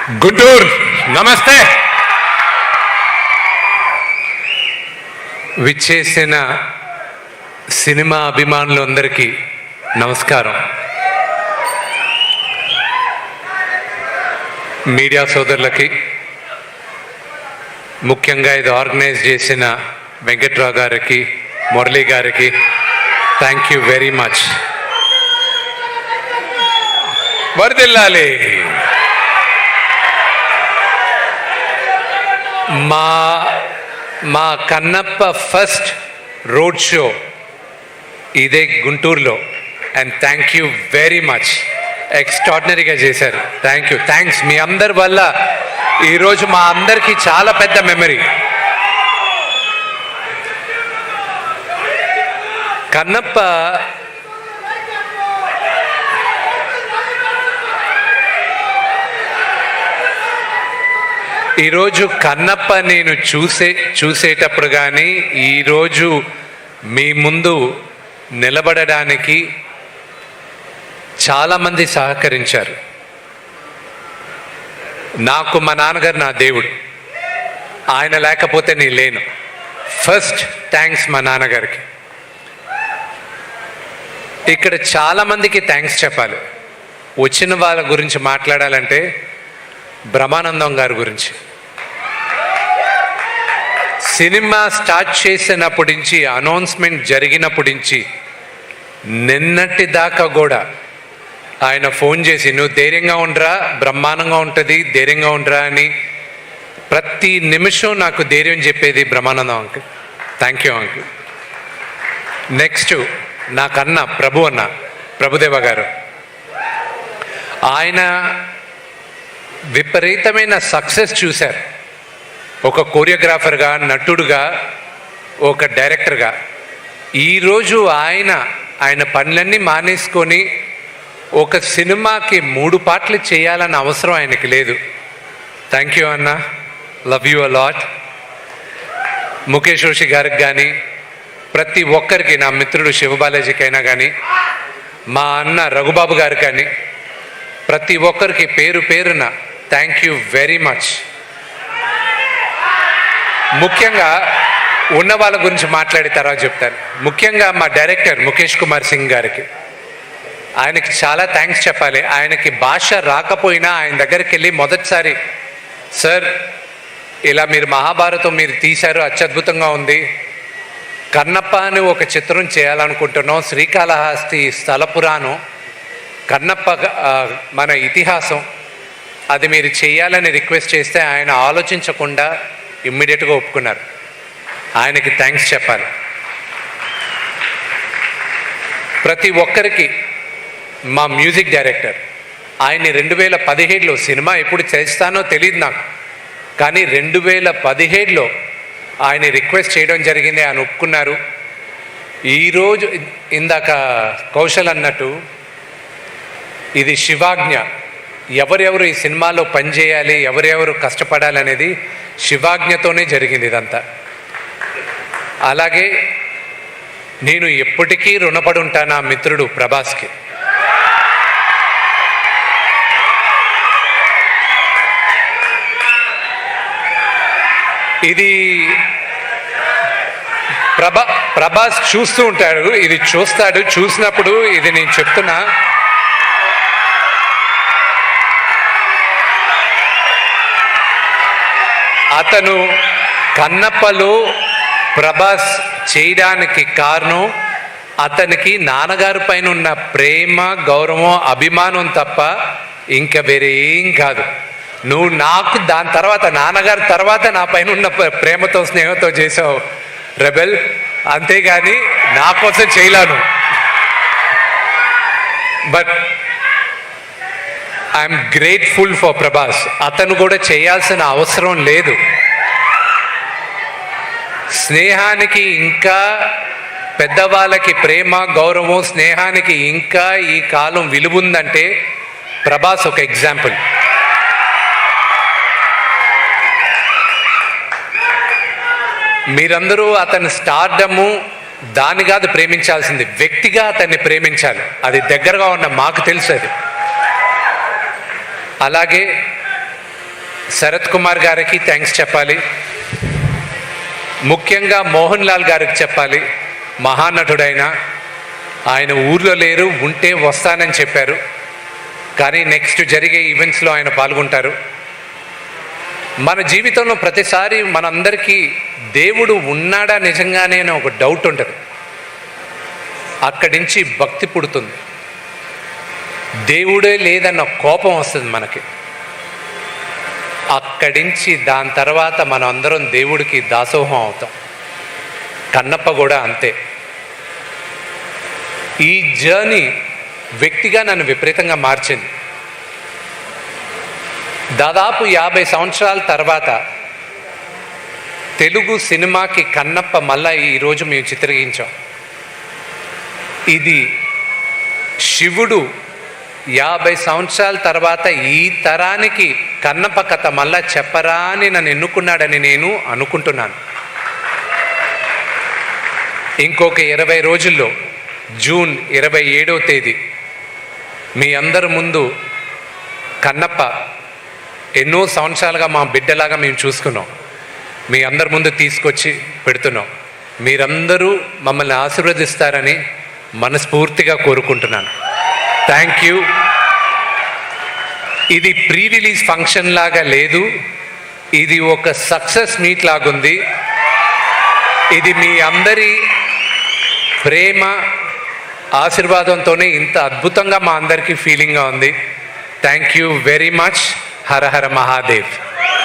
గుంటూరు నమస్తే. విచ్చేసిన సినిమా అభిమానులందరికీ నమస్కారం. మీడియా సోదరులకి, ముఖ్యంగా ఇది ఆర్గనైజ్ చేసిన వెంకట్రావు గారికి, మురళీ గారికి థ్యాంక్ యూ వెరీ మచ్. వరదిల్లాలి. మా కన్నప్ప ఫస్ట్ రోడ్ షో ఇదే గుంటూరులో. And thank you very much. ఎక్స్ట్రాడినరీగా చేశారు. Thank you, thanks. మీ అందరి వల్ల ఈరోజు మా అందరికీ చాలా పెద్ద మెమరీ. కన్నప్ప ఈరోజు కన్నప్ప నేను చూసేటప్పుడు కానీ ఈరోజు మీ ముందు నిలబడడానికి చాలామంది సహకరించారు. నాకు మా నాన్నగారు నా దేవుడు. ఆయన లేకపోతే నేను లేను. ఫస్ట్ థ్యాంక్స్ మా నాన్నగారికి. ఇక్కడ చాలామందికి థ్యాంక్స్ చెప్పాలి. వచ్చిన వాళ్ళ గురించి మాట్లాడాలంటే బ్రహ్మానందం గారి గురించి. సినిమా స్టార్ట్ చేసినప్పటి నుంచి, అనౌన్స్మెంట్ జరిగినప్పటి నుంచి నిన్నటి దాకా కూడా ఆయన ఫోన్ చేసి నువ్వు ధైర్యంగా ఉండరా, బ్రహ్మాండంగా ఉంటుంది, ధైర్యంగా ఉండరా అని ప్రతి నిమిషం నాకు ధైర్యం చెప్పేది Brahmanandam uncle. Thank you uncle. Next నాకన్నా ప్రభుదేవ గారు. ఆయన విపరీతమైన సక్సెస్ చూశారు. ఒక కోరియోగ్రాఫర్గా, నటుడుగా, ఒక డైరెక్టర్గా. ఈరోజు ఆయన పనులన్నీ మానేసుకొని ఒక సినిమాకి 3 పాటలు చేయాలన్న అవసరం ఆయనకి లేదు. థ్యాంక్ యూ అన్న, love you a lot. Mukesh Roshi గారికి కానీ, ప్రతి ఒక్కరికి, నా మిత్రుడు శివబాలాజీకైనా కానీ, మా అన్న రఘుబాబు గారు కానీ, ప్రతి ఒక్కరికి పేరు పేరున థ్యాంక్ యూ వెరీ మచ్. ముఖ్యంగా ఉన్న వాళ్ళ గురించి మాట్లాడి తర్వాత చెప్తాను. ముఖ్యంగా మా డైరెక్టర్ ముఖేష్ కుమార్ సింగ్ గారికి, ఆయనకి చాలా థ్యాంక్స్ చెప్పాలి. ఆయనకి భాష రాకపోయినా ఆయన దగ్గరికి వెళ్ళి మొదటిసారి, సార్ ఇలా మీరు మహాభారతం మీరు తీశారు, అత్యద్భుతంగా ఉంది, కన్నప్ప అని ఒక చిత్రం చేయాలనుకుంటున్నాం, శ్రీకాళహస్తి స్థల పురాణం, కన్నప్ప మన ఇతిహాసం, అది మీరు చేయాలని రిక్వెస్ట్ చేస్తే ఆయన ఆలోచించకుండా ఇమ్మీడియట్గా ఒప్పుకున్నారు. ఆయనకి థ్యాంక్స్ చెప్పాలి. ప్రతి ఒక్కరికి మా మ్యూజిక్ డైరెక్టర్, ఆయన్ని 2017లో, సినిమా ఎప్పుడు చేస్తానో తెలియదు నాకు, కానీ 2017లో ఆయన రిక్వెస్ట్ చేయడం జరిగింది. ఆయన ఒప్పుకున్నారు. ఈరోజు ఇందాక కౌశల్ అన్నట్టు ఇది శివాజ్ఞ. ఎవరెవరు ఈ సినిమాలో పనిచేయాలి, ఎవరెవరు కష్టపడాలి అనేది శివాజ్ఞతోనే జరిగింది ఇదంతా. అలాగే నేను ఎప్పటికీ రుణపడి ఉంటాను నా మిత్రుడు ప్రభాస్కి. ఇది ప్రభాస్ చూస్తూ ఉంటాడు, ఇది చూస్తాడు. చూసినప్పుడు ఇది నేను చెప్తున్నా, అతను కన్నప్పలో ప్రభాస్ చేయడానికి కారణం అతనికి నాన్నగారి పైన ఉన్న ప్రేమ, గౌరవం, అభిమానం తప్ప ఇంకా వేరే ఏం కాదు. నువ్వు నాకు దాని తర్వాత, నాన్నగారి తర్వాత నా పైన ఉన్న ప్రేమతో, స్నేహంతో చేసావు రెబెల్, అంతేగాని నా కోసం చేయలేను. But I'm grateful for Prabhas. అతను కూడా చేయాల్సిన అవసరం లేదు. స్నేహానికి ఇంకా, పెద్దవాళ్ళకి ప్రేమ, గౌరవం, స్నేహానికి ఇంకా ఈ కాలం విలువుందంటే ప్రభాస్ ఒక ఎగ్జాంపుల్. మీరందరూ అతని స్టార్డము దాన్ని కాదు ప్రేమించాల్సింది, వ్యక్తిగా అతన్ని ప్రేమించాలి. అది దగ్గరగా ఉన్న మాకు తెలుసు. అది అలాగే శరత్ కుమార్ గారికి థ్యాంక్స్ చెప్పాలి, ముఖ్యంగా మోహన్ లాల్ గారికి చెప్పాలి. మహానటుడైన ఆయన ఊర్లో లేరు, ఉంటే వస్తానని చెప్పారు, కానీ నెక్స్ట్ జరిగే ఈవెంట్స్లో ఆయన పాల్గొంటారు. మన జీవితంలో ప్రతిసారి మనందరికీ దేవుడు ఉన్నాడా నిజంగానే అని ఒక డౌట్ ఉంటుంది. అక్కడి నుంచి భక్తి పుడుతుంది. దేవుడే లేదన్న కోపం వస్తుంది మనకి. అక్కడి నుంచి దాని తర్వాత మనం అందరం దేవుడికి దాసోహం అవుతాం. కన్నప్ప కూడా అంతే. ఈ జర్నీ వ్యక్తిగా నన్ను విపరీతంగా మార్చింది. దాదాపు 50 సంవత్సరాల తర్వాత తెలుగు సినిమాకి కన్నప్ప మళ్ళా ఈరోజు మేము చిత్రీకరించాం. ఇది శివుడు 50 సంవత్సరాల తర్వాత ఈ తరానికి కన్నప్ప కథ మళ్ళా చెప్పరా అని నన్ను ఎన్నుకున్నాడని నేను అనుకుంటున్నాను. ఇంకొక 20 రోజుల్లో జూన్ 27వ తేదీ మీ అందరి ముందు కన్నప్ప ఎన్నో సంవత్సరాలుగా మా బిడ్డలాగా మేము చూసుకున్నాం, మీ అందరి ముందు తీసుకొచ్చి పెడుతున్నాం. మీరందరూ మమ్మల్ని ఆశీర్వదిస్తారని మనస్ఫూర్తిగా కోరుకుంటున్నాను. Thank you. ఇది ప్రీ రిలీజ్ ఫంక్షన్ లాగా లేదు, ఇది ఒక సక్సెస్ మీట్ లాగుంది. ఇది మీ అందరి ప్రేమ ఆశీర్వాదంతోనే ఇంత అద్భుతంగా మా అందరికీ ఫీలింగ్గా ఉంది. Thank you very much. Hara Hara Mahadev.